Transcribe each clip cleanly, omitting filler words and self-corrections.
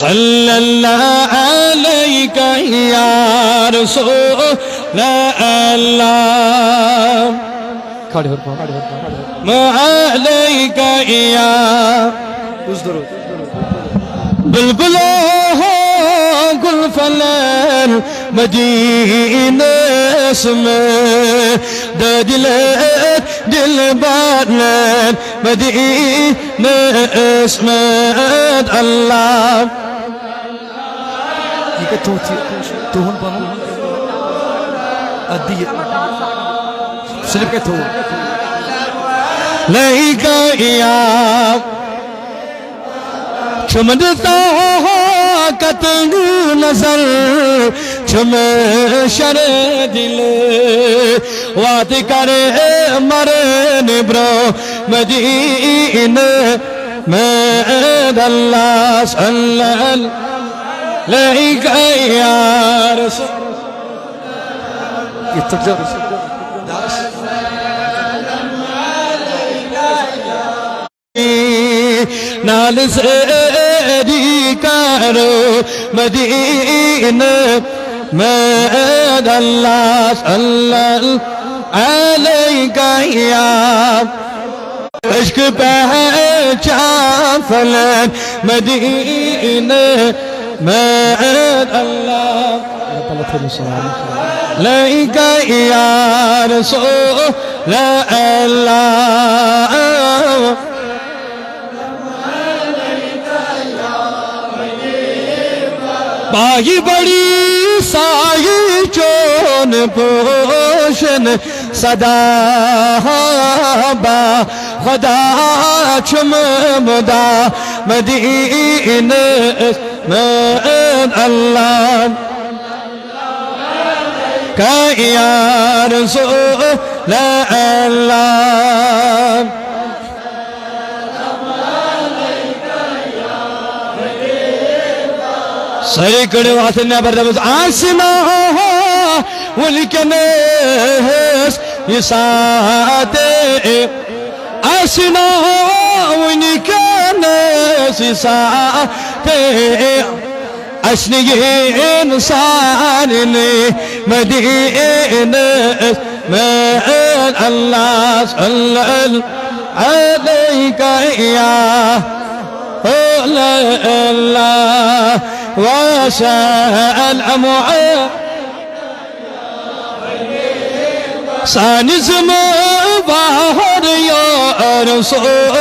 صلى الله عليك يا رسول الله ما عليك يا بلبل قل فلان مدينة اسمه دلت دل بارلان مدينة اسمه الله تهون بانو الدير سلب کے تهون ليك يا چمدتا قطع نظر چم شر دل وات کرے مرن برو مدینہ میں اللہ صلی اللہ علیہ یا رسول یہ تک جا نال سیری کرو مدینہ میں اللہ صلی اللہ علیہ یا عشق پہچان فلان مدینہ میں اللہ علیہ یا رسول اللہ باغی بڑی سائی چون پوشن صدا با خدا چم مدا مدینہ میں اللہ کا یا رسول اللہ سرکڑ واسنہ بردبس آسنا ولکنیس یساتے آسنا ولکنیس یساتے اشنی انسان مدینہ میں اللہ صلی اللہ علیہ یا اللہ وسأل أمعي سانز مباهر يا رسول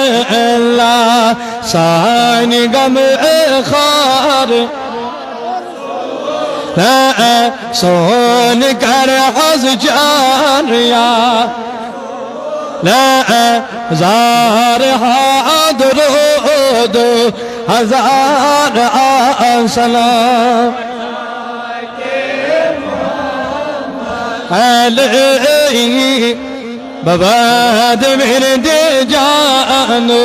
الله ساني غم خار لا سون كرحز جان يا لا زار حاضر ہزار سلام علیہ بباد میرے دے جانو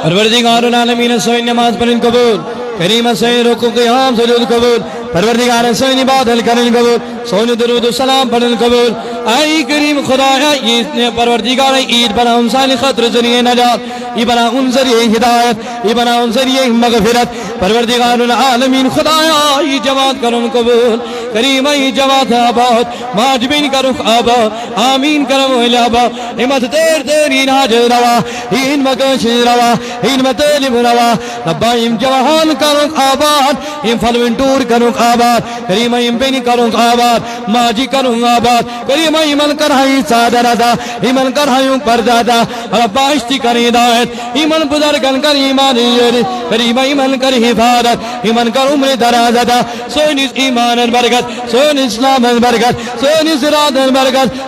پروردگار العالمین سوئی نماز پڑھن قبول کریم سوئی رکوع قیام سجود قبول پروردگار سوئی عبادت کرن قبول سوئی درود و سلام پڑھن قبول اے کریم خدایا یہ پروردگار عید بنا ان سال خطر ذریعہ نجات یہ بنا ان ذریعہ ہدایت یہ بنا ان ذریعہ مغفرت پروردگار العالمین خدایا یہ جماعت کرن قبول کریم ای جماعت آباد ماجبین کرن آباد آمین کرم ویل آباد امت تیر تیرین حاجر روا این مکش روا این مطلب روا ربائیم جوہان کرن آباد این فلونٹور کرن آباد کریم ایم بین کرن آباد ماجی کرن آباد کریم ایمن کرہائی سادر ادا ایمن کرہائیوں پردادا رب آشتی کر ہدایت ایمن بزرگن کر ایمان یری کریم ایمن کر حفاظت ایمن کر عمر دراز ادا سونیس ایمان برکت سون اسلام برکت سون سراد برکت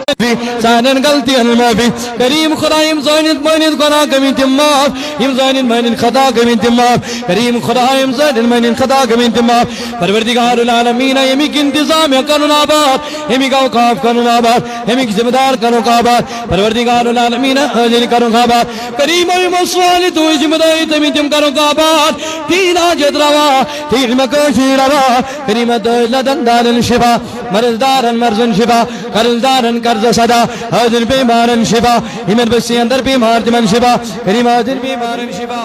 سانن غلطی المعافی کریم خدایم زینت مینت گناہ کمی تمام یم زینت مینت خطا کمی تمام کریم خدایم زینت مینت خطا کمی تمام پروردگار العالمین یمی کی انتظام کرنا آباد ہمی کا اوقاف کرن آباد ہمی کی ذمہ دار کرن آباد پروردگار العالمین حاضر کرن آباد کریم و مسوال تو ذمہ داری تمی تم کرن آباد تین آجت روا تین مکشی روا کریم لدن دارن شفا مرض دارن مرزن شفا قرض دارن قرض صدا حاضر بیمارن شفا ہمت بسی اندر بیمار تمن شفا کریم حاضر بیمارن شفا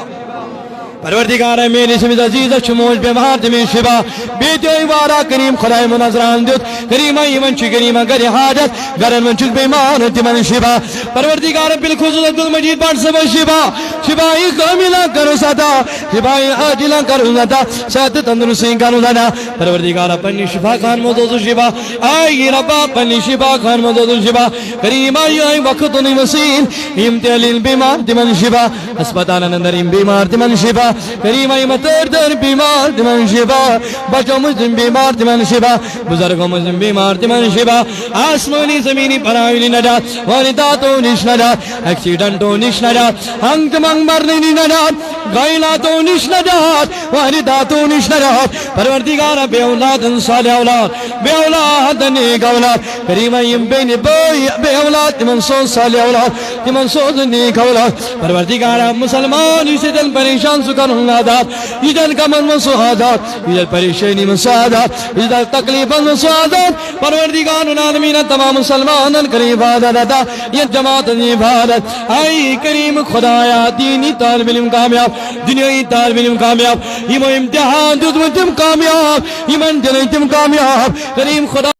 پروردگار میری سمجھ عزیز شموش بیمار تمہیں شفا بیٹے وارا کریم خدای منظران دیت کریم ایمن چی کریم گری حاجت گرن من چک بیمار تمہیں شفا پروردگار بالخصوص عبدالمجید پاٹ سب شفا شفائی کاملہ کرو ساتا شفائی عاجلہ کرو ساتا صحت تندرستی کرو ساتا پروردگار اپنی شفا خان مدوز شفا آئی ربا اپنی شفا خان مدوز شفا کریم آئی وقت نہیں وسیل امتحلیل بیمار تمہیں شفا اسپتال اندر بیمار تمہیں شفا کریم متر در بیمار تمن شفا بچوں مسلم بیمار تمن شفا بزرگوں مسلم بیمار تمن شفا آسمانی زمینی پناہی نجات والداتوں نش نجات ایکسیڈنٹوں نش نجات ہنگ منگ مرنے نجات غیلاتوں نش نجات والداتوں نش نجات پروردگار بے اولاد صالح اولاد بے اولاد نیک اولاد کریم بین بے اولاد تمن سو صالح اولاد تمن سو نیک اولاد پروردگار مسلمان اسے دل پریشان سکر آداب یہ کا من مسعادات یہ پریشانی مسعادات یہ تکلیف مسعادات پروردگار العالمین تمام مسلمان کریم عبادت یہ جماعت عبادت اے کریم خدایا دینی طالب علم کامیاب دنیائی طالب علم کامیاب یہ امتحان تم کامیاب یہ منزل تم کامیاب کریم خدا